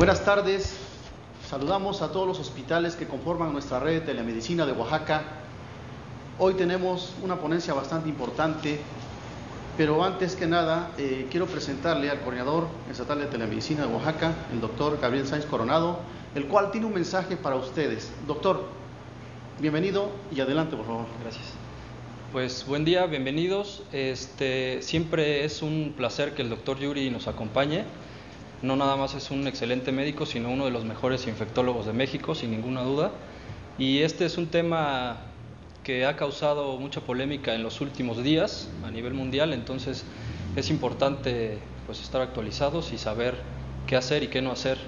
Buenas tardes, saludamos a todos los hospitales que conforman nuestra red de telemedicina de Oaxaca. Hoy tenemos una ponencia bastante importante, pero antes que nada quiero presentarle al coordinador estatal de telemedicina de Oaxaca, el doctor Gabriel Sáenz Coronado, el cual tiene un mensaje para ustedes. Doctor, bienvenido y adelante, por favor. Gracias. Pues buen día, bienvenidos. Siempre es un placer que el doctor Yuri nos acompañe. No nada más es un excelente médico, sino uno de los mejores infectólogos de México, sin ninguna duda. Y este es un tema que ha causado mucha polémica en los últimos días a nivel mundial, entonces es importante pues estar actualizados y saber qué hacer y qué no hacer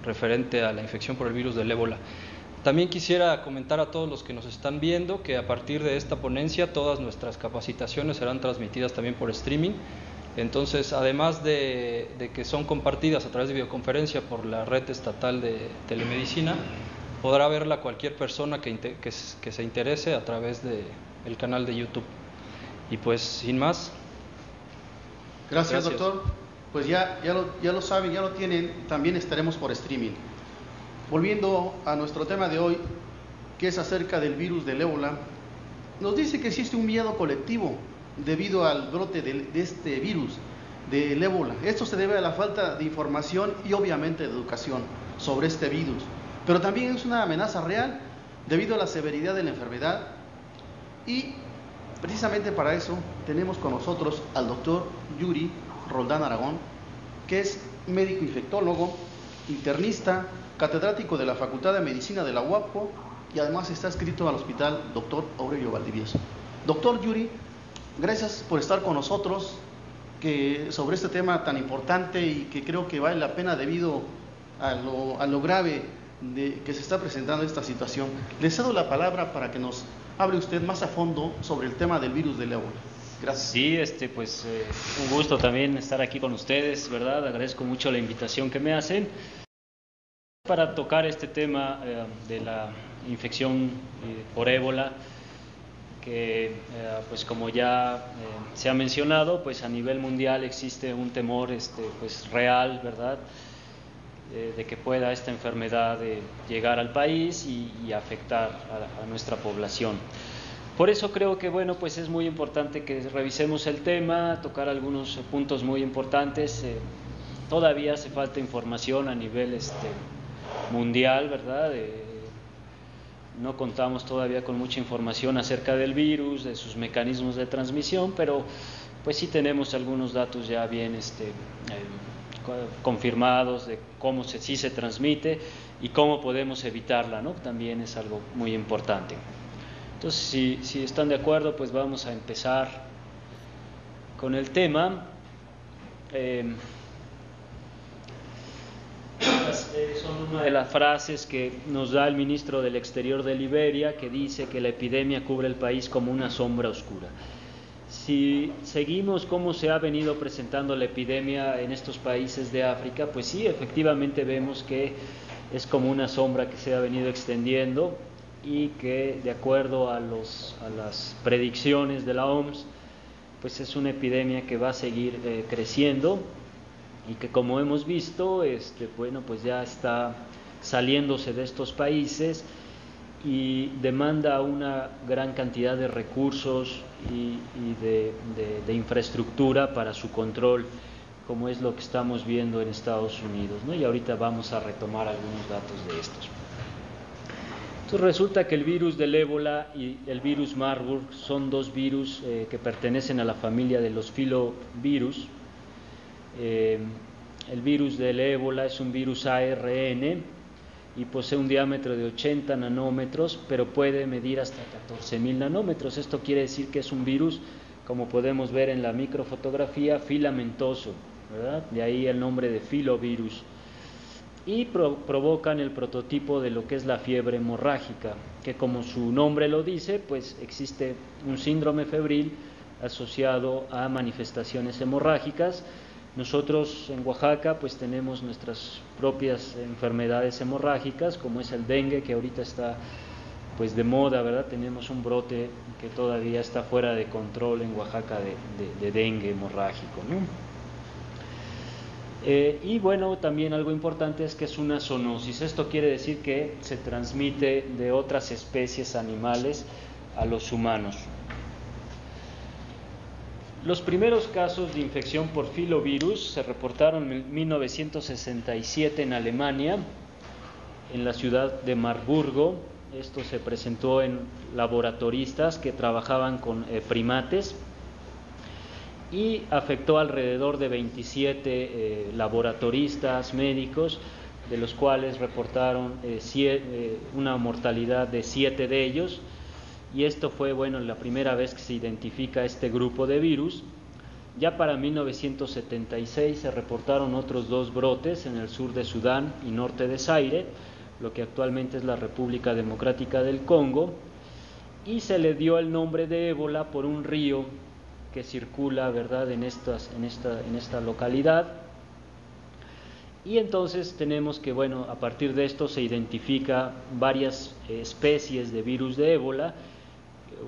referente a la infección por el virus del ébola. También quisiera comentar a todos los que nos están viendo que a partir de esta ponencia todas nuestras capacitaciones serán transmitidas también por streaming. Entonces, además de que son compartidas a través de videoconferencia por la red estatal de telemedicina, podrá verla cualquier persona que se interese a través del canal de YouTube. Y pues, sin más. Gracias, doctor. Pues ya lo saben, ya lo tienen, también estaremos por streaming. Volviendo a nuestro tema de hoy, que es acerca del virus del ébola, nos dice que existe un miedo colectivo debido al brote de este virus del ébola. Esto se debe a la falta de información y obviamente de educación sobre este virus, pero también es una amenaza real debido a la severidad de la enfermedad, y precisamente para eso tenemos con nosotros al doctor Yuri Roldán Aragón, que es médico infectólogo, internista, catedrático de la Facultad de Medicina de la UAPO y además está adscrito al Hospital Dr. Aurelio Valdivieso. Doctor Yuri, gracias por estar con nosotros sobre este tema tan importante y que creo que vale la pena debido a lo grave que se está presentando esta situación. Le cedo la palabra para que nos hable usted más a fondo sobre el tema del virus del ébola. Gracias. Sí, un gusto también estar aquí con ustedes, ¿verdad? Agradezco mucho la invitación que me hacen para tocar este tema de la infección por ébola, que pues como ya se ha mencionado, pues a nivel mundial existe un temor pues real, ¿verdad? De que pueda esta enfermedad llegar al país y afectar a nuestra población. Por eso creo que bueno, pues es muy importante que revisemos el tema, tocar algunos puntos muy importantes. Todavía hace falta información a nivel mundial, ¿verdad? No contamos todavía con mucha información acerca del virus, de sus mecanismos de transmisión, pero pues sí tenemos algunos datos ya bien confirmados de cómo sí se transmite y cómo podemos evitarla, ¿no? También es algo muy importante. Entonces, si están de acuerdo, pues vamos a empezar con el tema. Son una de las frases que nos da el ministro del Exterior de Liberia, que dice que la epidemia cubre el país como una sombra oscura. Si seguimos cómo se ha venido presentando la epidemia en estos países de África, pues sí, efectivamente vemos que es como una sombra que se ha venido extendiendo y que, de acuerdo a las predicciones de la OMS, pues es una epidemia que va a seguir creciendo y que, como hemos visto, bueno, pues ya está saliéndose de estos países y demanda una gran cantidad de recursos y de infraestructura para su control, como es lo que estamos viendo en Estados Unidos, ¿no? Y ahorita vamos a retomar algunos datos de estos. Entonces resulta que el virus del ébola y el virus Marburg son dos virus que pertenecen a la familia de los filovirus. El virus del ébola es un virus ARN y posee un diámetro de 80 nanómetros, pero puede medir hasta 14.000 nanómetros. Esto quiere decir que es un virus, como podemos ver en la microfotografía, filamentoso, ¿verdad? De ahí el nombre de filovirus. Y provocan el prototipo de lo que es la fiebre hemorrágica, que, como su nombre lo dice, pues existe un síndrome febril asociado a manifestaciones hemorrágicas. Nosotros en Oaxaca pues tenemos nuestras propias enfermedades hemorrágicas, como es el dengue, que ahorita está pues de moda, ¿verdad? Tenemos un brote que todavía está fuera de control en Oaxaca de dengue hemorrágico, ¿no? Y bueno, también algo importante es que es una zoonosis. Esto quiere decir que se transmite de otras especies animales a los humanos. Los primeros casos de infección por filovirus se reportaron en 1967 en Alemania, en la ciudad de Marburgo. Esto se presentó en laboratoristas que trabajaban con primates y afectó alrededor de 27 laboratoristas médicos, de los cuales reportaron una mortalidad de 7 de ellos. Y esto fue, bueno, la primera vez que se identifica este grupo de virus. Ya para 1976 se reportaron otros 2 brotes en el sur de Sudán y norte de Zaire, lo que actualmente es la República Democrática del Congo, y se le dio el nombre de ébola por un río que circula, ¿verdad?, en esta localidad. Y entonces tenemos que, bueno, a partir de esto se identifica varias especies de virus de ébola.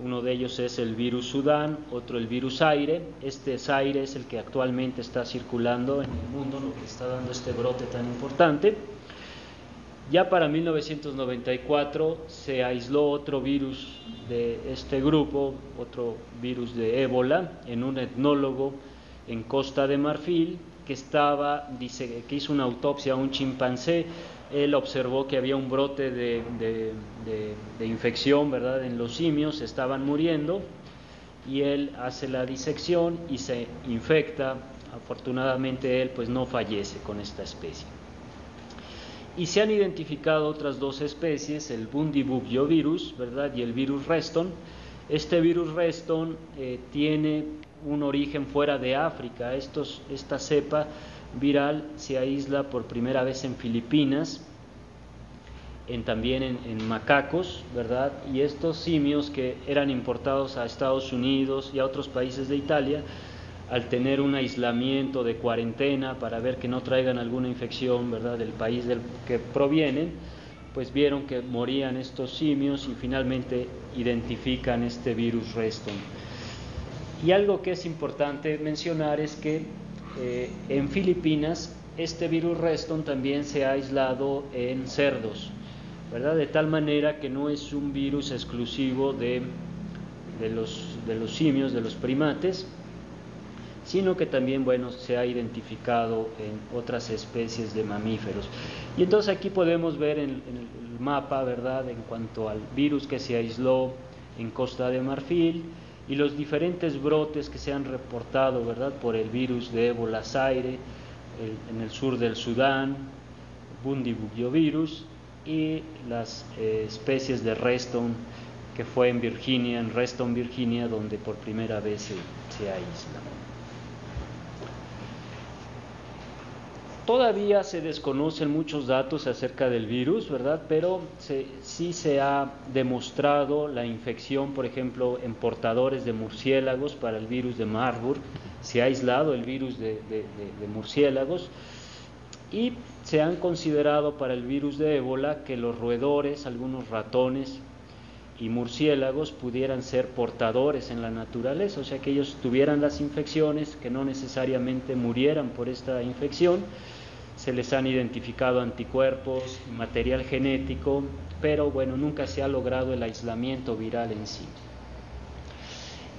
Uno de ellos es el virus Sudán, otro el virus Zaire. Este Zaire es el que actualmente está circulando en el mundo, lo que está dando este brote tan importante. Ya para 1994 se aisló otro virus de este grupo, otro virus de ébola, en un etnólogo en Costa de Marfil que hizo una autopsia a un chimpancé. Él observó que había un brote de infección, ¿verdad?, en los simios, estaban muriendo, y él hace la disección y se infecta. Afortunadamente él pues no fallece con esta especie. Y se han identificado otras 2 especies, el bundibugyo-virus, ¿verdad?, y el virus Reston. Este virus Reston tiene un origen fuera de África. Esta cepa viral se aísla por primera vez en Filipinas, también en macacos, ¿verdad? Y estos simios que eran importados a Estados Unidos y a otros países de Italia, al tener un aislamiento de cuarentena para ver que no traigan alguna infección, ¿verdad?, del país del que provienen, pues vieron que morían estos simios y finalmente identifican este virus Reston. Y algo que es importante mencionar es que en Filipinas este virus Reston también se ha aislado en cerdos, ¿verdad?, de tal manera que no es un virus exclusivo de los simios, de los primates, sino que también, bueno, se ha identificado en otras especies de mamíferos. Y entonces aquí podemos ver en el mapa, ¿verdad?, en cuanto al virus que se aisló en Costa de Marfil y los diferentes brotes que se han reportado, ¿verdad?, por el virus de ébola Zaire, en el sur del Sudán, bundibugyo-virus, y las especies de Reston, que fue en Virginia, en Reston, Virginia, donde por primera vez se aísla. Todavía se desconocen muchos datos acerca del virus, ¿verdad?, pero sí se ha demostrado la infección, por ejemplo, en portadores de murciélagos para el virus de Marburg. Se ha aislado el virus de murciélagos, y se han considerado para el virus de ébola que los roedores, algunos ratones y murciélagos pudieran ser portadores en la naturaleza, o sea que ellos tuvieran las infecciones, que no necesariamente murieran por esta infección. Se les han identificado anticuerpos, material genético, pero bueno, nunca se ha logrado el aislamiento viral en sí.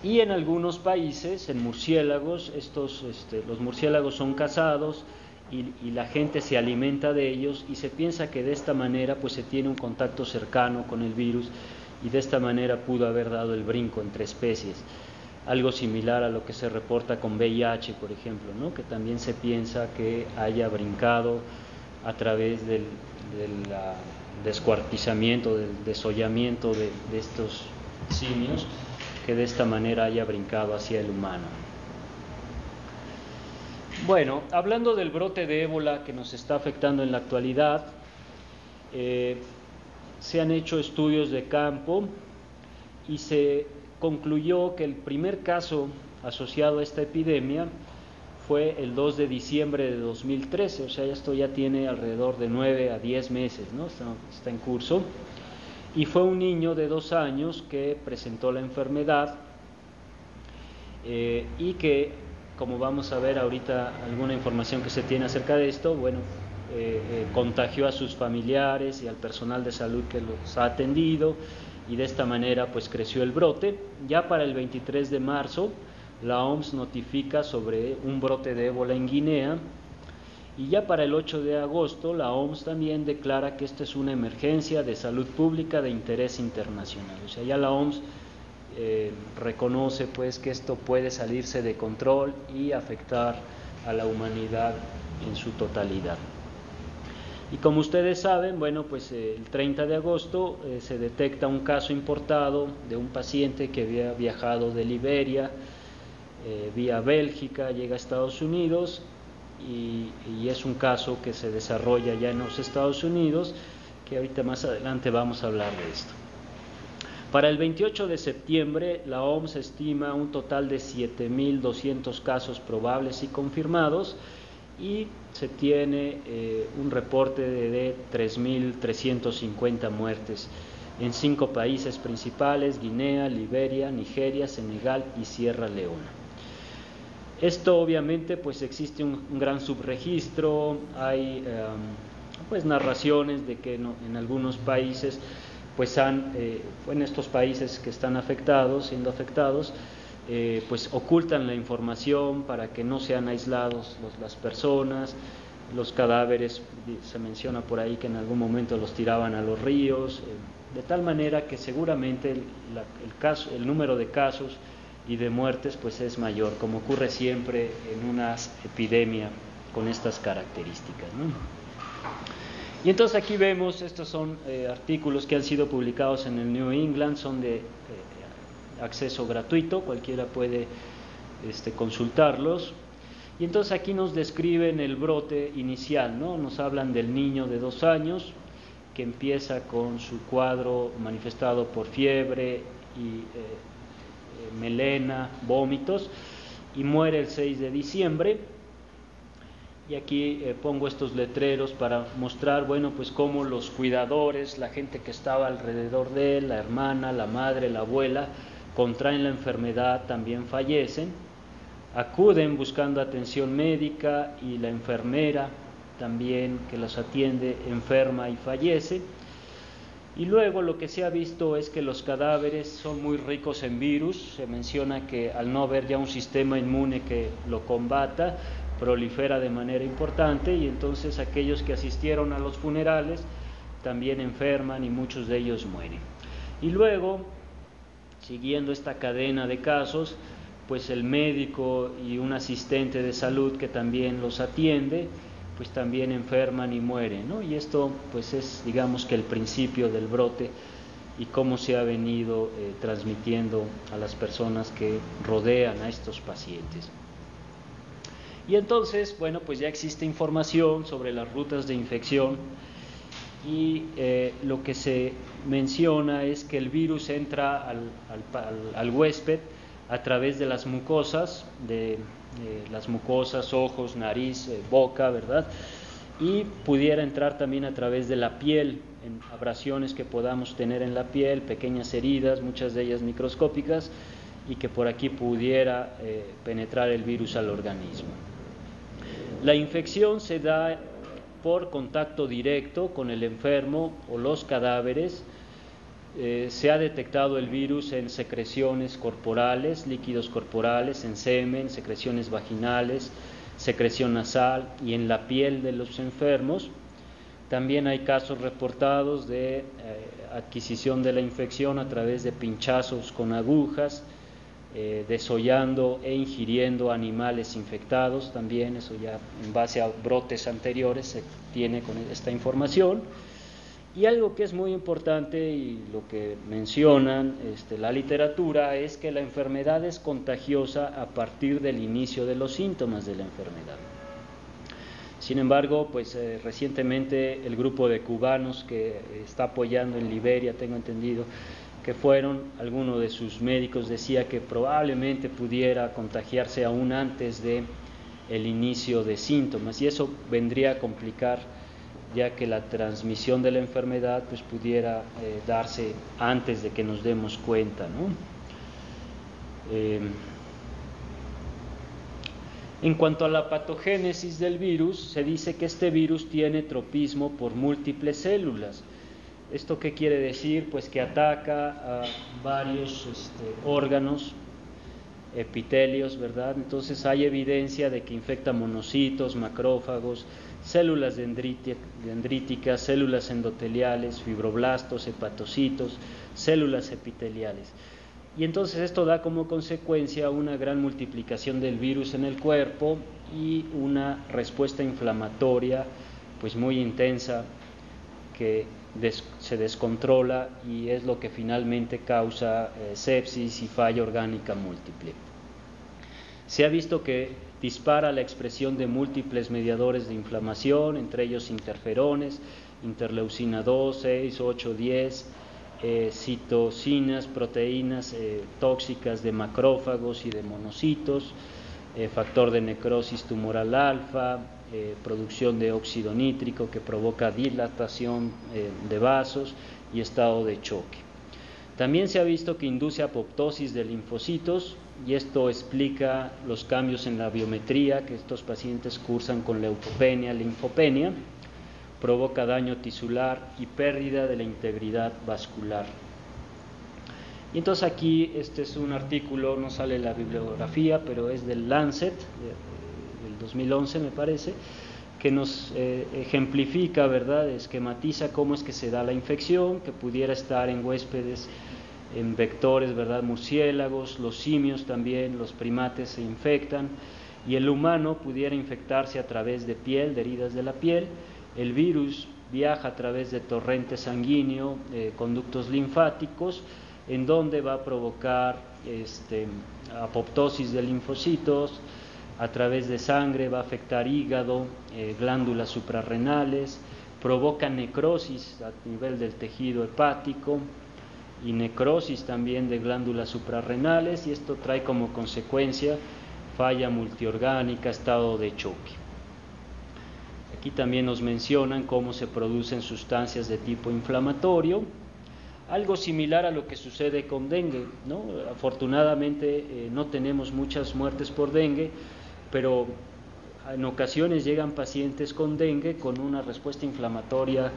Y en algunos países, en murciélagos, los murciélagos son cazados y la gente se alimenta de ellos, y se piensa que de esta manera pues se tiene un contacto cercano con el virus, y de esta manera pudo haber dado el brinco entre especies. Algo similar a lo que se reporta con VIH, por ejemplo, ¿no?, que también se piensa que haya brincado a través del descuartizamiento, del desollamiento de estos simios, que de esta manera haya brincado hacia el humano. Bueno, hablando del brote de ébola que nos está afectando en la actualidad, se han hecho estudios de campo y se concluyó que el primer caso asociado a esta epidemia fue el 2 de diciembre de 2013, o sea, esto ya tiene alrededor de 9 a 10 meses, ¿no? Está en curso, y fue un niño de 2 años que presentó la enfermedad y que como vamos a ver ahorita alguna información que se tiene acerca de esto, bueno, contagió a sus familiares y al personal de salud que los ha atendido, y de esta manera pues creció el brote. Ya para el 23 de marzo la OMS notifica sobre un brote de ébola en Guinea, y ya para el 8 de agosto la OMS también declara que esta es una emergencia de salud pública de interés internacional. O sea, ya la OMS reconoce pues que esto puede salirse de control y afectar a la humanidad en su totalidad. Y como ustedes saben, bueno, pues el 30 de agosto se detecta un caso importado de un paciente que había viajado de Liberia vía Bélgica, llega a Estados Unidos, y es un caso que se desarrolla ya en los Estados Unidos, que ahorita más adelante vamos a hablar de esto. Para el 28 de septiembre la OMS estima un total de 7.200 casos probables y confirmados, y se tiene un reporte de 3.350 muertes en 5 países principales: Guinea, Liberia, Nigeria, Senegal y Sierra Leona. Esto obviamente pues existe un gran subregistro, hay pues narraciones de que en algunos países pues en estos países que están siendo afectados, pues ocultan la información para que no sean aislados las personas. Los cadáveres, se menciona por ahí que en algún momento los tiraban a los ríos, de tal manera que seguramente el número de casos y de muertes pues es mayor, como ocurre siempre en una epidemia con estas características, ¿no? Y entonces aquí vemos, estos son artículos que han sido publicados en el New England, son de acceso gratuito, cualquiera puede consultarlos. Y entonces aquí nos describen el brote inicial, ¿no? Nos hablan del niño de 2 años que empieza con su cuadro manifestado por fiebre y melena, vómitos, y muere el 6 de diciembre. Y aquí pongo estos letreros para mostrar, bueno, pues cómo los cuidadores, la gente que estaba alrededor de él, la hermana, la madre, la abuela, contraen la enfermedad, también fallecen, acuden buscando atención médica, y la enfermera también que los atiende enferma y fallece. Y luego lo que se ha visto es que los cadáveres son muy ricos en virus. Se menciona que al no haber ya un sistema inmune que lo combata, prolifera de manera importante, y entonces aquellos que asistieron a los funerales también enferman y muchos de ellos mueren. Y luego, siguiendo esta cadena de casos, pues el médico y un asistente de salud que también los atiende, pues también enferman y mueren, ¿no? Y esto pues es, digamos, que el principio del brote y cómo se ha venido transmitiendo a las personas que rodean a estos pacientes. Y entonces, bueno, pues ya existe información sobre las rutas de infección, y lo que se menciona es que el virus entra al huésped a través de las mucosas, ojos, nariz, boca, ¿verdad? Y pudiera entrar también a través de la piel, en abrasiones que podamos tener en la piel, pequeñas heridas, muchas de ellas microscópicas, y que por aquí pudiera penetrar el virus al organismo. La infección se da por contacto directo con el enfermo o los cadáveres. Se ha detectado el virus en secreciones corporales, líquidos corporales, en semen, secreciones vaginales, secreción nasal y en la piel de los enfermos. También hay casos reportados de adquisición de la infección a través de pinchazos con agujas, desollando e ingiriendo animales infectados. También eso ya en base a brotes anteriores se tiene con esta información. Y algo que es muy importante y lo que mencionan la literatura es que la enfermedad es contagiosa a partir del inicio de los síntomas de la enfermedad. Sin embargo, pues recientemente el grupo de cubanos que está apoyando en Liberia, tengo entendido que alguno de sus médicos decía que probablemente pudiera contagiarse aún antes de el inicio de síntomas, y eso vendría a complicar, ya que la transmisión de la enfermedad pues pudiera darse antes de que nos demos cuenta, ¿no? En cuanto a la patogénesis del virus, se dice que este virus tiene tropismo por múltiples células. ¿Esto qué quiere decir? Pues que ataca a varios órganos, epitelios, ¿verdad? Entonces hay evidencia de que infecta monocitos, macrófagos, células dendríticas, células endoteliales, fibroblastos, hepatocitos, células epiteliales. Y entonces esto da como consecuencia una gran multiplicación del virus en el cuerpo y una respuesta inflamatoria pues muy intensa que se descontrola y es lo que finalmente causa sepsis y falla orgánica múltiple. Se ha visto que dispara la expresión de múltiples mediadores de inflamación, entre ellos interferones, interleucina 2, 6, 8, 10, citocinas, proteínas tóxicas de macrófagos y de monocitos, factor de necrosis tumoral alfa, producción de óxido nítrico que provoca dilatación de vasos y estado de choque. También se ha visto que induce apoptosis de linfocitos y esto explica los cambios en la biometría que estos pacientes cursan con leucopenia, linfopenia, provoca daño tisular y pérdida de la integridad vascular. Y entonces aquí este es un artículo, no sale la bibliografía, pero es del Lancet, del 2011 me parece, que nos ejemplifica, ¿verdad?, esquematiza cómo es que se da la infección, que pudiera estar en huéspedes, en vectores, ¿verdad?, murciélagos, los simios también, los primates se infectan, y el humano pudiera infectarse a través de piel, de heridas de la piel. El virus viaja a través de torrente sanguíneo, conductos linfáticos, en donde va a provocar apoptosis de linfocitos, a través de sangre va a afectar hígado, glándulas suprarrenales, provoca necrosis a nivel del tejido hepático y necrosis también de glándulas suprarrenales, y esto trae como consecuencia falla multiorgánica, estado de choque. Aquí también nos mencionan cómo se producen sustancias de tipo inflamatorio, algo similar a lo que sucede con dengue, ¿no? Afortunadamente no tenemos muchas muertes por dengue, pero en ocasiones llegan pacientes con dengue con una respuesta inflamatoria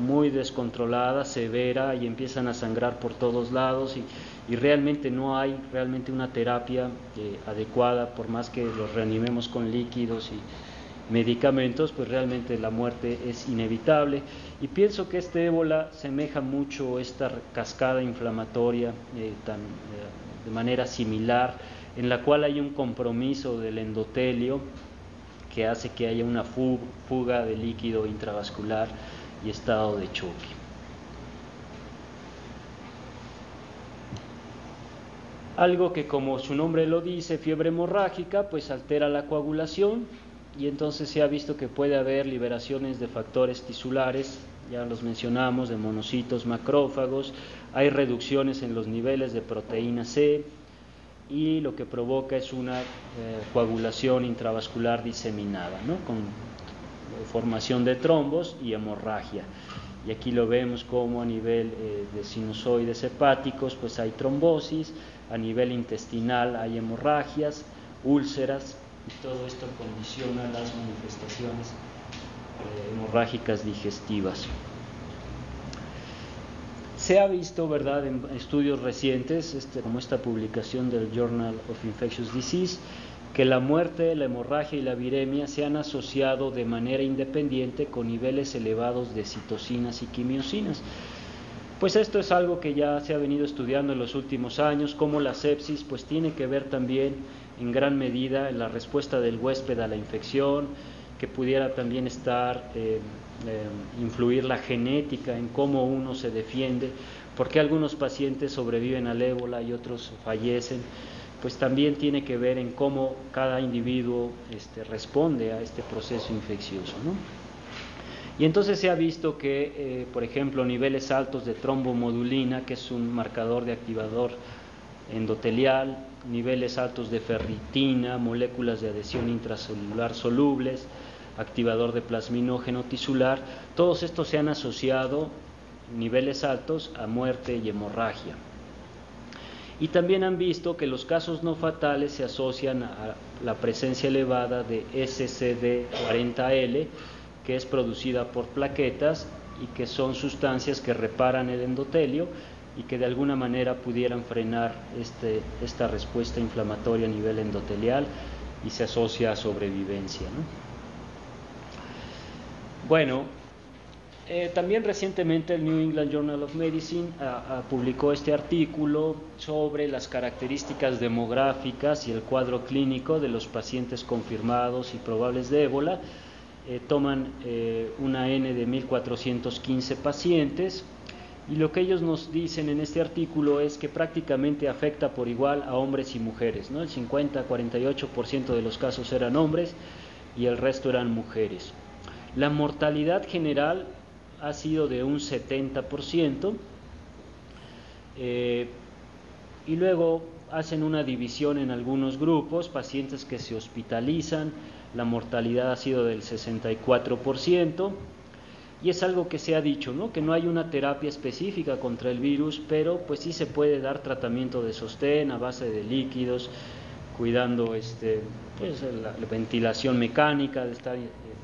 muy descontrolada, severa, y empiezan a sangrar por todos lados y realmente no hay una terapia adecuada, por más que los reanimemos con líquidos y medicamentos, pues realmente la muerte es inevitable. Y pienso que este ébola semeja mucho esta cascada inflamatoria de manera similar, en la cual hay un compromiso del endotelio que hace que haya una fuga de líquido intravascular y estado de choque. Algo que, como su nombre lo dice, fiebre hemorrágica, pues altera la coagulación, y entonces se ha visto que puede haber liberaciones de factores tisulares, ya los mencionamos, de monocitos, macrófagos, hay reducciones en los niveles de proteína C, y lo que provoca es una coagulación intravascular diseminada, ¿no?, con formación de trombos y hemorragia. Y aquí lo vemos como a nivel de sinusoides hepáticos pues hay trombosis, a nivel intestinal hay hemorragias, úlceras, y todo esto condiciona las manifestaciones hemorrágicas digestivas. Se ha visto, ¿verdad?, en estudios recientes, como esta publicación del Journal of Infectious Disease, que la muerte, la hemorragia y la viremia se han asociado de manera independiente con niveles elevados de citocinas y quimiosinas. Pues esto es algo que ya se ha venido estudiando en los últimos años, cómo la sepsis pues tiene que ver también en gran medida en la respuesta del huésped a la infección, que pudiera también influir la genética en cómo uno se defiende, porque algunos pacientes sobreviven al ébola y otros fallecen. Pues también tiene que ver en cómo cada individuo responde a este proceso infeccioso, ¿no? Y entonces se ha visto que, por ejemplo, niveles altos de trombomodulina, que es un marcador de activador endotelial, niveles altos de ferritina, moléculas de adhesión intracelular solubles, activador de plasminógeno tisular, todos estos se han asociado, niveles altos, a muerte y hemorragia. Y también han visto que los casos no fatales se asocian a la presencia elevada de SCD40L, que es producida por plaquetas y que son sustancias que reparan el endotelio y que de alguna manera pudieran frenar esta respuesta inflamatoria a nivel endotelial y se asocia a sobrevivencia, ¿no? Bueno, también recientemente el New England Journal of Medicine publicó este artículo sobre las características demográficas y el cuadro clínico de los pacientes confirmados y probables de ébola. Toman una N de 1.415 pacientes y lo que ellos nos dicen en este artículo es que prácticamente afecta por igual a hombres y mujeres, ¿no? El 50-48% de los casos eran hombres y el resto eran mujeres. La mortalidad general ha sido de un 70%, y luego hacen una división en algunos grupos, pacientes que se hospitalizan, la mortalidad ha sido del 64%, y es algo que se ha dicho, ¿no? Que no hay una terapia específica contra el virus, pero pues sí se puede dar tratamiento de sostén a base de líquidos, cuidando pues, la ventilación mecánica de estar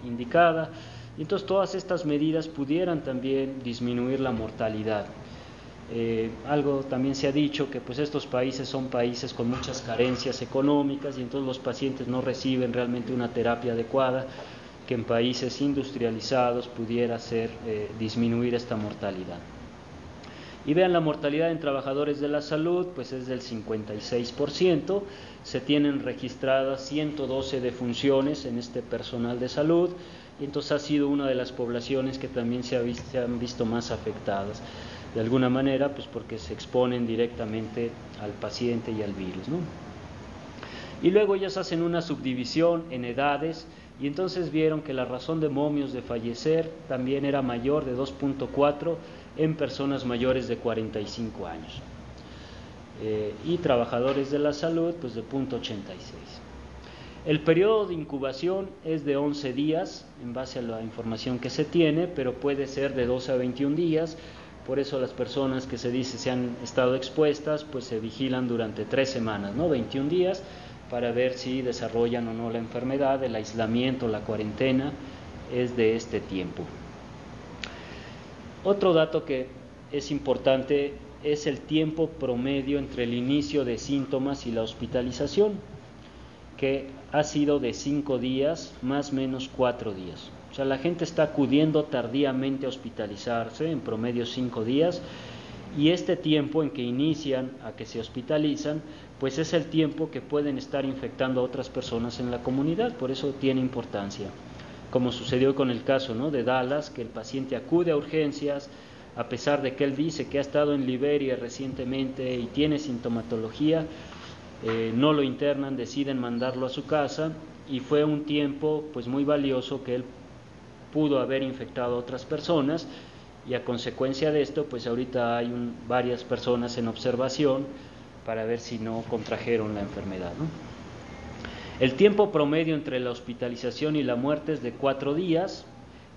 indicada. Entonces todas estas medidas pudieran también disminuir la mortalidad. Algo también se ha dicho que pues estos países son países con muchas carencias económicas y entonces los pacientes no reciben realmente una terapia adecuada que en países industrializados pudiera disminuir esta mortalidad. Y vean, la mortalidad en trabajadores de la salud pues es del 56%, se tienen registradas 112 defunciones en este personal de salud y entonces ha sido una de las poblaciones que también se han visto más afectadas, de alguna manera pues porque se exponen directamente al paciente y al virus, ¿no? Y luego ellos hacen una subdivisión en edades y entonces vieron que la razón de momios de fallecer también era mayor de 2.4 en personas mayores de 45 años y trabajadores de la salud pues de 0.86. El periodo de incubación es de 11 días en base a la información que se tiene, pero puede ser de 12 a 21 días, por eso las personas que se dice se han estado expuestas pues se vigilan durante 3 semanas, ¿no? 21 días para ver si desarrollan o no la enfermedad. El aislamiento, la cuarentena es de este tiempo. Otro dato que es importante es el tiempo promedio entre el inicio de síntomas y la hospitalización, que ha sido de 5 días, más o menos 4 días. O sea, la gente está acudiendo tardíamente a hospitalizarse, en promedio 5 días, y este tiempo en que inician a que se hospitalizan, pues es el tiempo que pueden estar infectando a otras personas en la comunidad, por eso tiene importancia. Como sucedió con el caso, ¿no?, de Dallas, que el paciente acude a urgencias, a pesar de que él dice que ha estado en Liberia recientemente y tiene sintomatología, no lo internan, deciden mandarlo a su casa, y fue un tiempo pues muy valioso que él pudo haber infectado a otras personas, y a consecuencia de esto pues ahorita hay varias personas en observación para ver si no contrajeron la enfermedad, ¿no? El tiempo promedio entre la hospitalización y la muerte es de 4 días,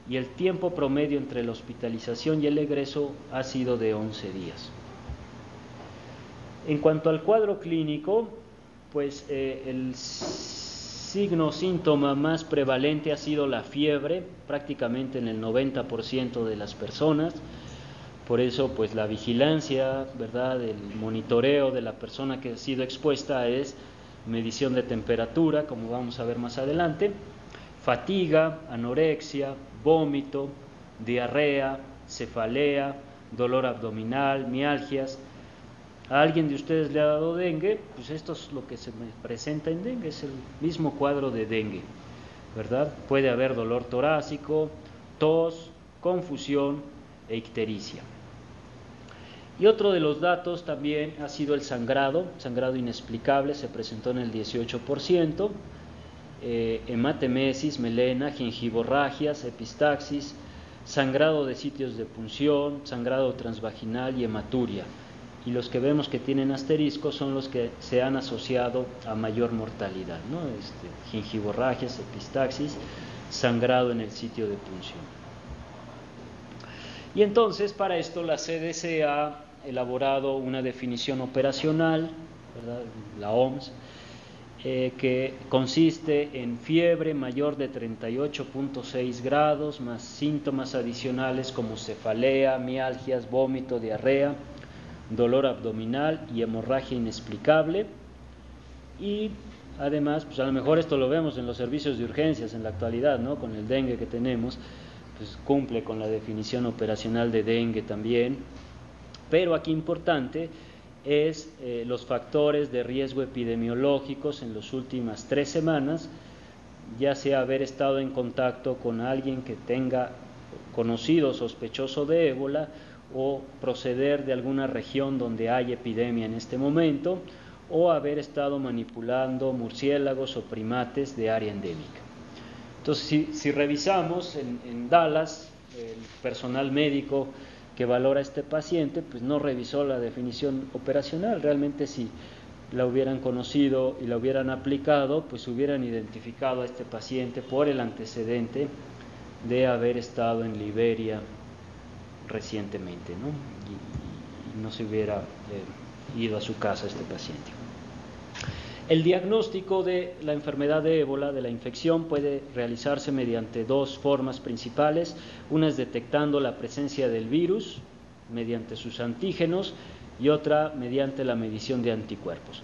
y el tiempo promedio entre la hospitalización y el egreso ha sido de 11 días. En cuanto al cuadro clínico, pues el signo o síntoma más prevalente ha sido la fiebre, prácticamente en el 90% de las personas. Por eso, pues la vigilancia, ¿verdad?, el monitoreo de la persona que ha sido expuesta es medición de temperatura, como vamos a ver más adelante, fatiga, anorexia, vómito, diarrea, cefalea, dolor abdominal, mialgias. ¿A alguien de ustedes le ha dado dengue? Pues esto es lo que se me presenta en dengue, es el mismo cuadro de dengue, ¿verdad? Puede haber dolor torácico, tos, confusión e ictericia. Y otro de los datos también ha sido el sangrado inexplicable, se presentó en el 18%, hematemesis, melena, gingivorragias, epistaxis, sangrado de sitios de punción, sangrado transvaginal y hematuria. Y los que vemos que tienen asterisco son los que se han asociado a mayor mortalidad, ¿no? Gingivorragias, epistaxis, sangrado en el sitio de punción. Y entonces para esto la CDC ha elaborado una definición operacional, ¿verdad?, la OMS, que consiste en fiebre mayor de 38.6 grados, más síntomas adicionales como cefalea, mialgias, vómito, diarrea, dolor abdominal y hemorragia inexplicable. Y además, pues a lo mejor esto lo vemos en los servicios de urgencias en la actualidad, ¿no?, con el dengue que tenemos, pues cumple con la definición operacional de dengue también. Pero aquí importante es los factores de riesgo epidemiológicos en las últimas 3 semanas, ya sea haber estado en contacto con alguien que tenga conocido o sospechoso de ébola, o proceder de alguna región donde hay epidemia en este momento, o haber estado manipulando murciélagos o primates de área endémica. Entonces, si revisamos en Dallas, el personal médico que valora a este paciente, pues no revisó la definición operacional. Realmente, si la hubieran conocido y la hubieran aplicado, pues hubieran identificado a este paciente por el antecedente de haber estado en Liberia recientemente, ¿no? Y no se hubiera ido a su casa este paciente. El diagnóstico de la enfermedad de ébola, de la infección, puede realizarse mediante 2 formas principales. Una es detectando la presencia del virus mediante sus antígenos, y otra mediante la medición de anticuerpos.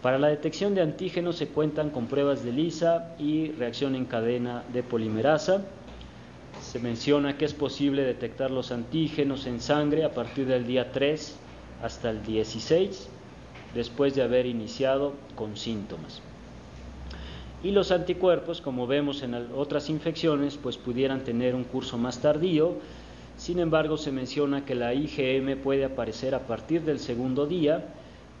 Para la detección de antígenos se cuentan con pruebas de ELISA y reacción en cadena de polimerasa. Se menciona que es posible detectar los antígenos en sangre a partir del día 3 hasta el 16, después de haber iniciado con síntomas. Y los anticuerpos, como vemos en otras infecciones, pues pudieran tener un curso más tardío. Sin embargo, se menciona que la IgM puede aparecer a partir del segundo día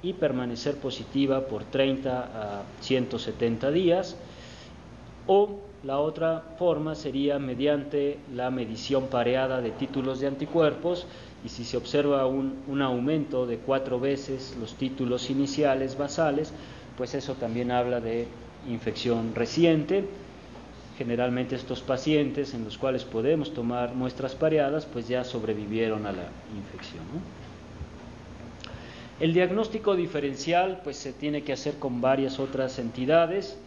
y permanecer positiva por 30 a 170 días. O la otra forma sería mediante la medición pareada de títulos de anticuerpos, y si se observa un aumento de 4 veces los títulos iniciales basales, pues eso también habla de infección reciente. Generalmente estos pacientes, en los cuales podemos tomar muestras pareadas, pues ya sobrevivieron a la infección, ¿no? El diagnóstico diferencial pues se tiene que hacer con varias otras entidades.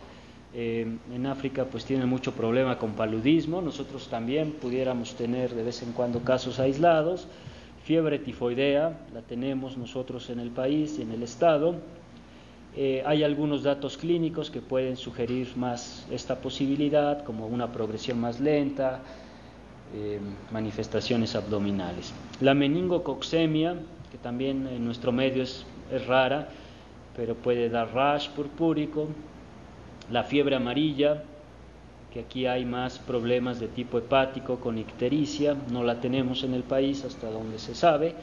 En África pues tienen mucho problema con paludismo. Nosotros también pudiéramos tener de vez en cuando casos aislados. Fiebre tifoidea la tenemos nosotros en el país y en el estado. Hay algunos datos clínicos que pueden sugerir más esta posibilidad, como una progresión más lenta, manifestaciones abdominales. La meningococcemia, que también en nuestro medio es rara, pero puede dar rash purpúrico. La fiebre amarilla, que aquí hay más problemas de tipo hepático con ictericia, no la tenemos en el país hasta donde se sabe.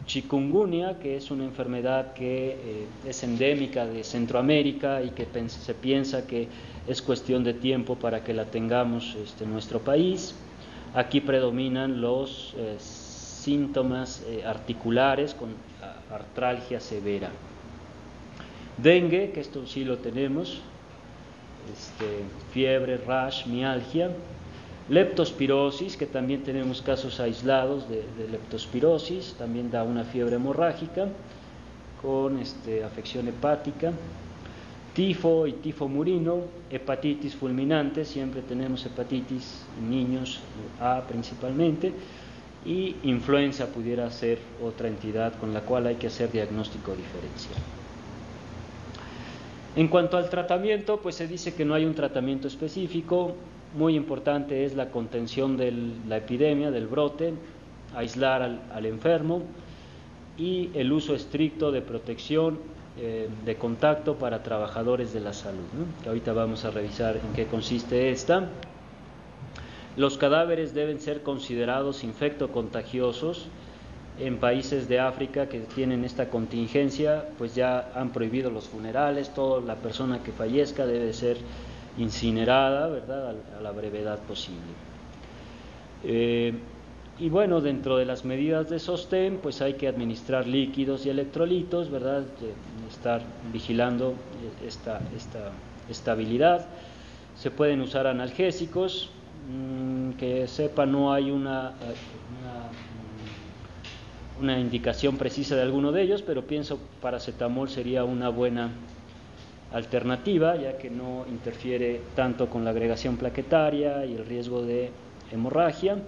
Chikungunya, que es una enfermedad que es endémica de Centroamérica y que se piensa que es cuestión de tiempo para que la tengamos en nuestro país. Aquí predominan los síntomas articulares con artralgia severa. Dengue, que esto sí lo tenemos, fiebre, rash, mialgia. Leptospirosis, que también tenemos casos aislados de leptospirosis, también da una fiebre hemorrágica con afección hepática. Tifo y tifo murino, hepatitis fulminante, siempre tenemos hepatitis en niños, A principalmente, y influenza pudiera ser otra entidad con la cual hay que hacer diagnóstico diferencial. En cuanto al tratamiento, pues se dice que no hay un tratamiento específico. Muy importante es la contención de la epidemia, del brote, aislar al enfermo, y el uso estricto de protección de contacto para trabajadores de la salud, ¿no? Que ahorita vamos a revisar en qué consiste esta. Los cadáveres deben ser considerados infectocontagiosos. En países de África que tienen esta contingencia, pues ya han prohibido los funerales. Toda la persona que fallezca debe ser incinerada, ¿verdad?, a la brevedad posible. Y bueno, dentro de las medidas de sostén, pues hay que administrar líquidos y electrolitos, ¿verdad?, estar vigilando esta estabilidad. Se pueden usar analgésicos. Que sepa, no hay una indicación precisa de alguno de ellos, pero pienso paracetamol sería una buena alternativa, ya que no interfiere tanto con la agregación plaquetaria y el riesgo de hemorragia,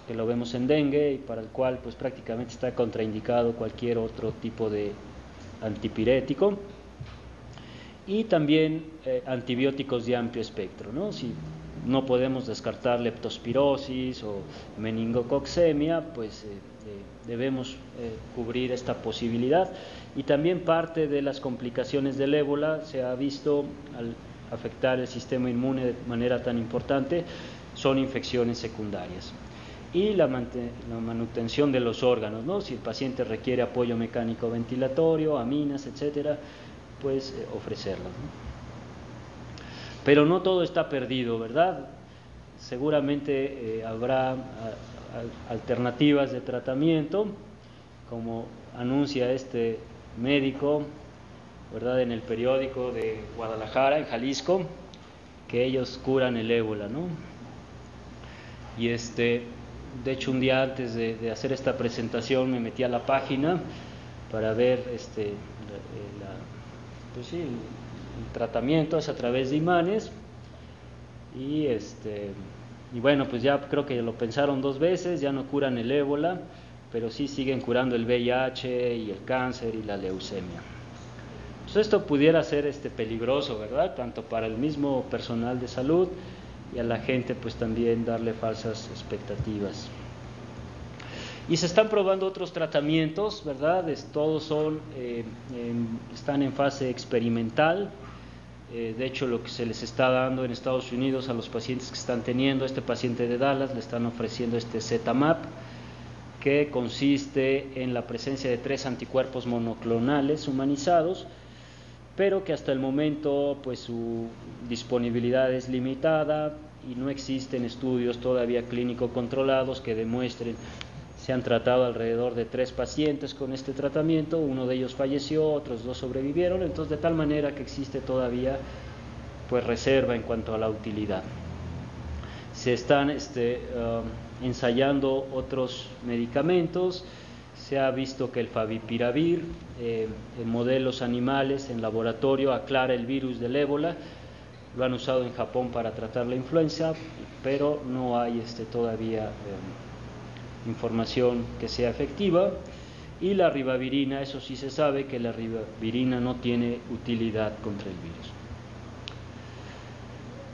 que lo vemos en dengue y para el cual pues prácticamente está contraindicado cualquier otro tipo de antipirético. Y también antibióticos de amplio espectro, ¿no? Si no podemos descartar leptospirosis o meningococcemia, pues debemos cubrir esta posibilidad. Y también parte de las complicaciones del ébola se ha visto al afectar el sistema inmune de manera tan importante, son infecciones secundarias. Y la manutención de los órganos, ¿no? Si el paciente requiere apoyo mecánico ventilatorio, aminas, etcétera, pues ofrecerlas, ¿no? Pero no todo está perdido, ¿verdad? Seguramente habrá alternativas de tratamiento, como anuncia este médico, ¿verdad?, en el periódico de Guadalajara, en Jalisco, que ellos curan el ébola, ¿no? Y de hecho, un día antes de hacer esta presentación me metí a la página para ver pues sí, el tratamiento es a través de imanes y bueno, pues ya creo que lo pensaron 2 veces, ya no curan el ébola, pero sí siguen curando el VIH y el cáncer y la leucemia. Pues esto pudiera ser peligroso, ¿verdad? Tanto para el mismo personal de salud y a la gente pues también darle falsas expectativas. Y se están probando otros tratamientos, ¿verdad? Todos están en fase experimental. De hecho, lo que se les está dando en Estados Unidos a los pacientes que están teniendo, este paciente de Dallas, le están ofreciendo Zetamap, que consiste en la presencia de 3 anticuerpos monoclonales humanizados, pero que hasta el momento pues su disponibilidad es limitada y no existen estudios todavía clínico controlados que demuestren. Se han tratado alrededor de 3 pacientes con este tratamiento, uno de ellos falleció, otros 2 sobrevivieron, entonces de tal manera que existe todavía pues reserva en cuanto a la utilidad. Se están ensayando otros medicamentos, se ha visto que el favipiravir en modelos animales en laboratorio aclara el virus del ébola, lo han usado en Japón para tratar la influenza, pero no hay todavía información que sea efectiva. Y la ribavirina, eso sí se sabe que la ribavirina no tiene utilidad contra el virus.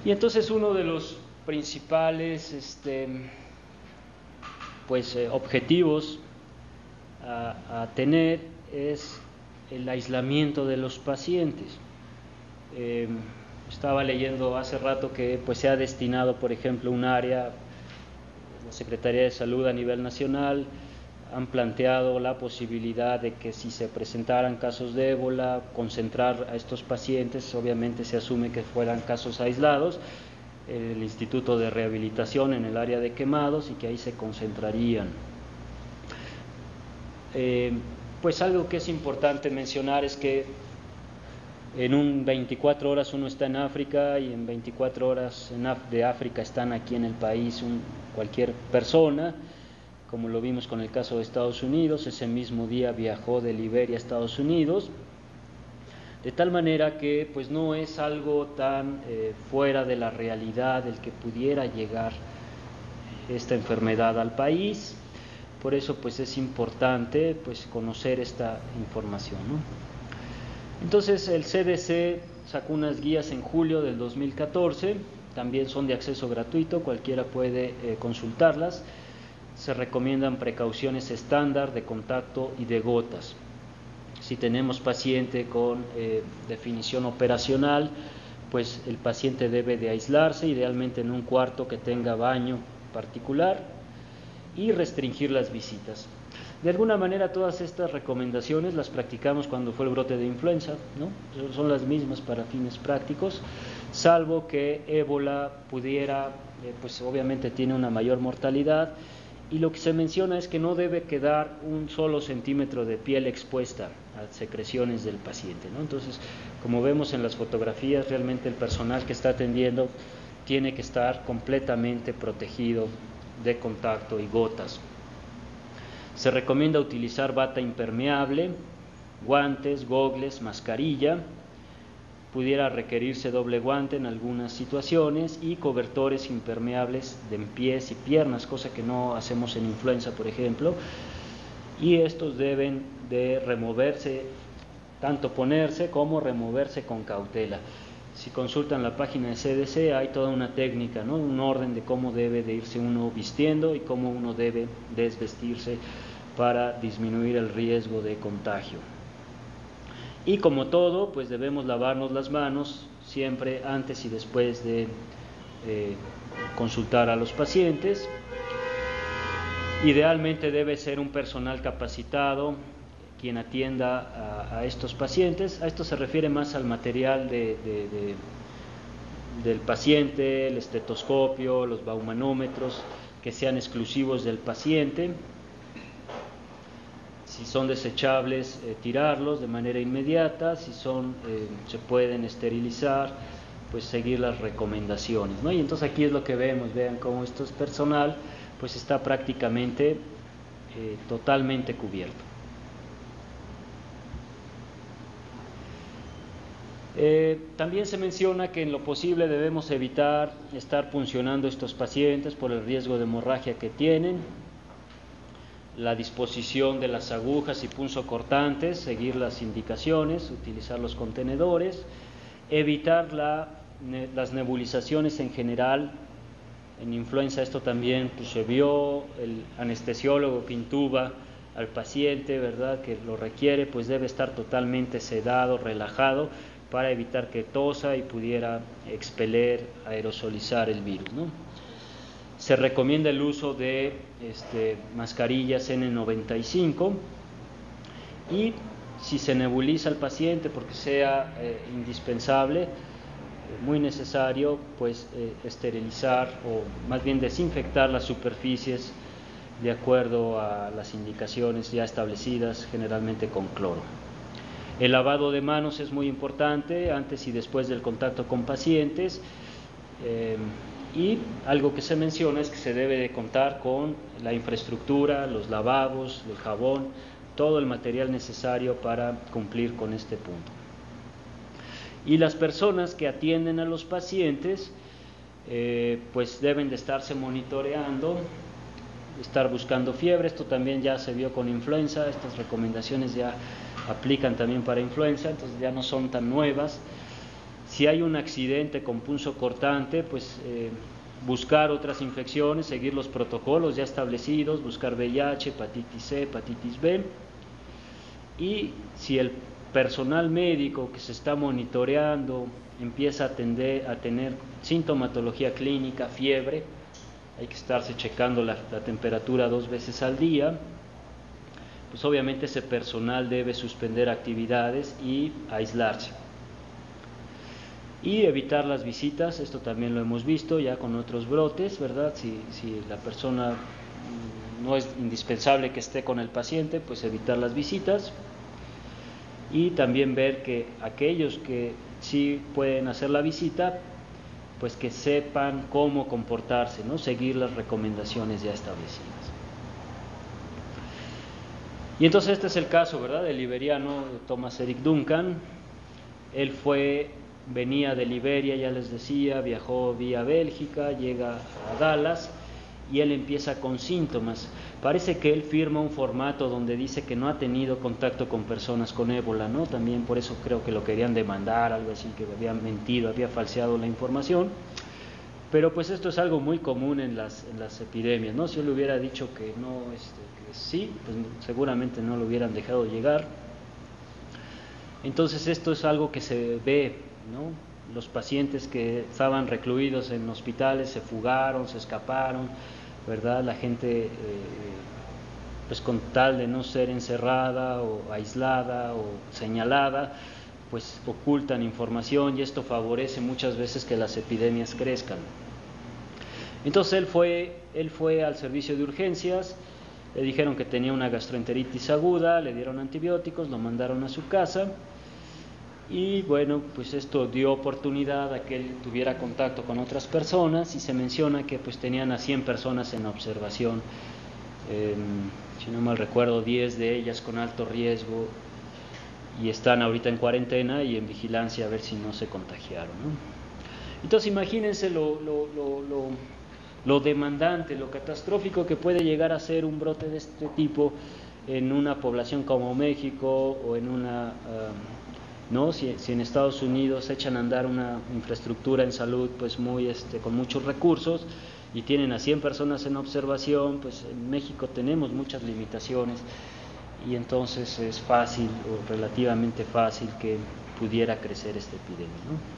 Y entonces uno de los principales objetivos a tener es el aislamiento de los pacientes. Estaba leyendo hace rato que pues se ha destinado, por ejemplo, un área, la Secretaría de Salud a nivel nacional, han planteado la posibilidad de que si se presentaran casos de ébola, concentrar a estos pacientes, obviamente se asume que fueran casos aislados, el Instituto de Rehabilitación en el área de Quemados y que ahí se concentrarían. Pues algo que es importante mencionar es que en 24 horas uno está en África y en 24 horas de África están aquí en el país cualquier persona, como lo vimos con el caso de Estados Unidos. Ese mismo día viajó de Liberia a Estados Unidos, de tal manera que pues no es algo tan fuera de la realidad el que pudiera llegar esta enfermedad al país. Por eso pues es importante pues conocer esta información, ¿no? Entonces el CDC sacó unas guías en julio del 2014, también son de acceso gratuito, cualquiera puede consultarlas. Se recomiendan precauciones estándar de contacto y de gotas. Si tenemos paciente con definición operacional, pues el paciente debe de aislarse, idealmente en un cuarto que tenga baño particular, y restringir las visitas. De alguna manera todas estas recomendaciones las practicamos cuando fue el brote de influenza, ¿no? Son las mismas para fines prácticos, salvo que ébola pudiera, pues obviamente tiene una mayor mortalidad, y lo que se menciona es que no debe quedar un solo centímetro de piel expuesta a secreciones del paciente, ¿no? Entonces, como vemos en las fotografías, realmente el personal que está atendiendo tiene que estar completamente protegido de contacto y gotas. Se recomienda utilizar bata impermeable, guantes, gogles, mascarilla. Pudiera requerirse doble guante en algunas situaciones y cobertores impermeables de pies y piernas, cosa que no hacemos en influenza, por ejemplo. Y estos deben de removerse, tanto ponerse como removerse con cautela. Si consultan la página de CDC hay toda una técnica, ¿no? Un orden de cómo debe de irse uno vistiendo y cómo uno debe desvestirse para disminuir el riesgo de contagio. Y como todo, pues debemos lavarnos las manos siempre antes y después de consultar a los pacientes. Idealmente debe ser un personal capacitado quien atienda a estos pacientes. A esto se refiere más al material del paciente, el estetoscopio, los baumanómetros, que sean exclusivos del paciente. Si son desechables, tirarlos de manera inmediata. Si son, se pueden esterilizar, pues seguir las recomendaciones, ¿no? Y entonces aquí es lo que vemos, vean cómo esto es personal, pues está prácticamente totalmente cubierto. También se menciona que en lo posible debemos evitar estar puncionando estos pacientes por el riesgo de hemorragia que tienen. La disposición de las agujas y punzocortantes, seguir las indicaciones, utilizar los contenedores, evitar las nebulizaciones en general. En influenza esto también pues, se vio, el anestesiólogo que intuba al paciente, ¿verdad?, que lo requiere, pues debe estar totalmente sedado, relajado, para evitar que tosa y pudiera expeler, aerosolizar el virus, ¿no? Se recomienda el uso de mascarillas N95 y si se nebuliza al paciente porque sea indispensable, muy necesario, pues esterilizar o más bien desinfectar las superficies de acuerdo a las indicaciones ya establecidas, generalmente con cloro. El lavado de manos es muy importante antes y después del contacto con pacientes. Y algo que se menciona es que se debe de contar con la infraestructura, los lavabos, el jabón, todo el material necesario para cumplir con este punto. Y las personas que atienden a los pacientes, pues deben de estarse monitoreando, estar buscando fiebre. Esto también ya se vio con influenza, estas recomendaciones ya aplican también para influenza, entonces ya no son tan nuevas. Si hay un accidente con punzocortante, pues buscar otras infecciones, seguir los protocolos ya establecidos, buscar VIH, hepatitis C, hepatitis B. Y si el personal médico que se está monitoreando empieza a tener sintomatología clínica, fiebre, hay que estarse checando la temperatura 2 veces al día, pues obviamente ese personal debe suspender actividades y aislarse. Y evitar las visitas, esto también lo hemos visto ya con otros brotes, ¿verdad? Si la persona no es indispensable que esté con el paciente, pues evitar las visitas. Y también ver que aquellos que sí pueden hacer la visita, pues que sepan cómo comportarse, ¿no? Seguir las recomendaciones ya establecidas. Y entonces este es el caso, ¿verdad?, del liberiano Thomas Eric Duncan. Él venía de Liberia, ya les decía, viajó vía Bélgica, llega a Dallas y él empieza con síntomas. Parece que él firma un formato donde dice que no ha tenido contacto con personas con ébola, ¿no? También por eso creo que lo querían demandar, algo así, que habían mentido, había falseado la información. Pero pues esto es algo muy común en las epidemias, ¿no? Si él hubiera dicho que no, que sí, pues seguramente no lo hubieran dejado llegar. Entonces esto es algo que se ve, ¿no? Los pacientes que estaban recluidos en hospitales se fugaron, se escaparon, ¿verdad? La gente, pues con tal de no ser encerrada o aislada o señalada, pues ocultan información y esto favorece muchas veces que las epidemias crezcan. Entonces él fue al servicio de urgencias, le dijeron que tenía una gastroenteritis aguda, le dieron antibióticos, lo mandaron a su casa. Y bueno, pues esto dio oportunidad a que él tuviera contacto con otras personas y se menciona que pues tenían a 100 personas en observación si no mal recuerdo, 10 de ellas con alto riesgo y están ahorita en cuarentena y en vigilancia a ver si no se contagiaron, ¿no? Entonces imagínense lo demandante, lo catastrófico que puede llegar a ser un brote de este tipo en una población como México o en una... ¿no? Si en Estados Unidos echan a andar una infraestructura en salud pues muy con muchos recursos y tienen a 100 personas en observación, pues en México tenemos muchas limitaciones y entonces es fácil o relativamente fácil que pudiera crecer esta epidemia, ¿no?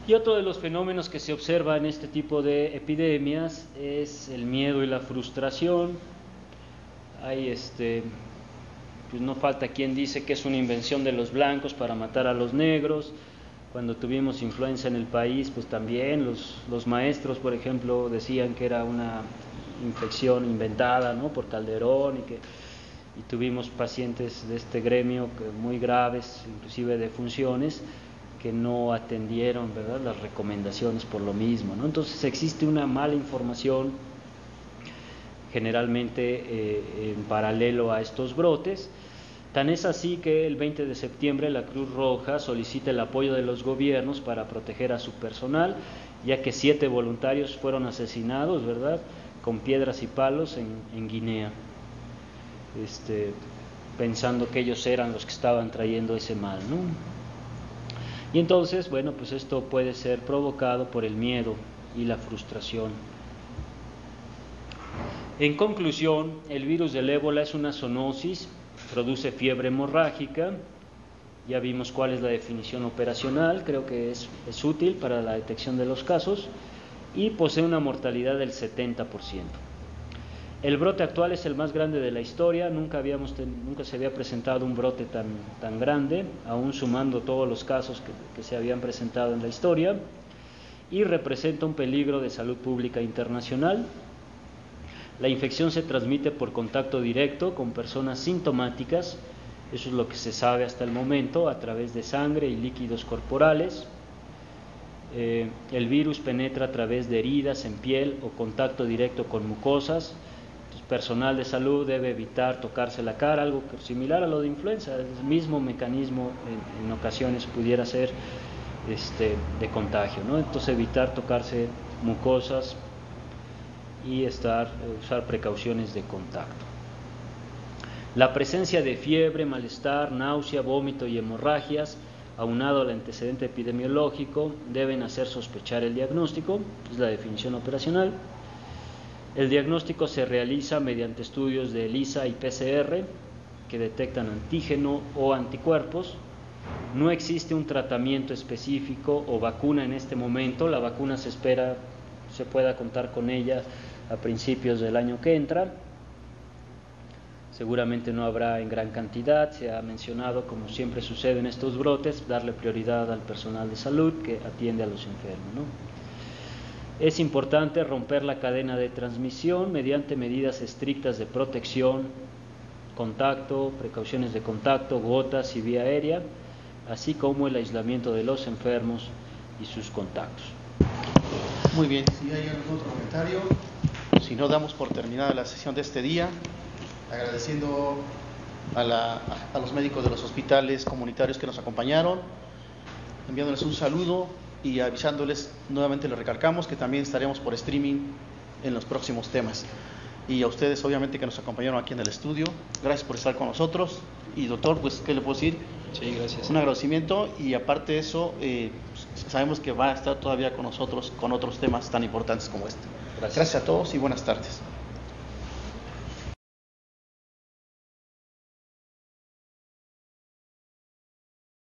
Y otro de los fenómenos que se observa en este tipo de epidemias es el miedo y la frustración. Hay pues no falta quien dice que es una invención de los blancos para matar a los negros. Cuando tuvimos influenza en el país, pues también los maestros, por ejemplo, decían que era una infección inventada, ¿no?, por Calderón y tuvimos pacientes de este gremio muy graves, inclusive de funciones, que no atendieron, ¿verdad?, las recomendaciones por lo mismo, ¿no? Entonces existe una mala información generalmente en paralelo a estos brotes. Tan es así que el 20 de septiembre la Cruz Roja solicita el apoyo de los gobiernos para proteger a su personal, ya que 7 voluntarios fueron asesinados, ¿verdad?, con piedras y palos en Guinea, pensando que ellos eran los que estaban trayendo ese mal, ¿no? Y entonces, bueno, pues esto puede ser provocado por el miedo y la frustración. En conclusión, el virus del ébola es una zoonosis, produce fiebre hemorrágica, ya vimos cuál es la definición operacional, creo que es útil para la detección de los casos, y posee una mortalidad del 70%. El brote actual es el más grande de la historia, nunca se había presentado un brote tan grande, aún sumando todos los casos que se habían presentado en la historia, y representa un peligro de salud pública internacional. La infección se transmite por contacto directo con personas sintomáticas, eso es lo que se sabe hasta el momento, a través de sangre y líquidos corporales. El virus penetra a través de heridas en piel o contacto directo con mucosas. El personal de salud debe evitar tocarse la cara, algo similar a lo de influenza, el mismo mecanismo en ocasiones pudiera ser de contagio, ¿no? Entonces evitar tocarse mucosas y usar precauciones de contacto. La presencia de fiebre, malestar, náusea, vómito y hemorragias, aunado al antecedente epidemiológico, deben hacer sospechar el diagnóstico, es la definición operacional. El diagnóstico se realiza mediante estudios de ELISA y PCR que detectan antígeno o anticuerpos. No existe un tratamiento específico o vacuna en este momento, la vacuna se espera se pueda contar con ella a principios del año que entra. Seguramente no habrá en gran cantidad, se ha mencionado, como siempre sucede en estos brotes, darle prioridad al personal de salud que atiende a los enfermos, ¿no? Es importante romper la cadena de transmisión mediante medidas estrictas de protección, contacto, precauciones de contacto, gotas y vía aérea, así como el aislamiento de los enfermos y sus contactos. Muy bien, si hay algún otro comentario, si no, damos por terminada la sesión de este día, agradeciendo a los médicos de los hospitales comunitarios que nos acompañaron, enviándoles un saludo y avisándoles, nuevamente les recalcamos que también estaremos por streaming en los próximos temas. Y a ustedes, obviamente, que nos acompañaron aquí en el estudio, gracias por estar con nosotros. Y doctor, pues, ¿qué le puedo decir? Sí, gracias. Un agradecimiento, y aparte de eso, sabemos que va a estar todavía con nosotros con otros temas tan importantes como este. Gracias a todos y buenas tardes.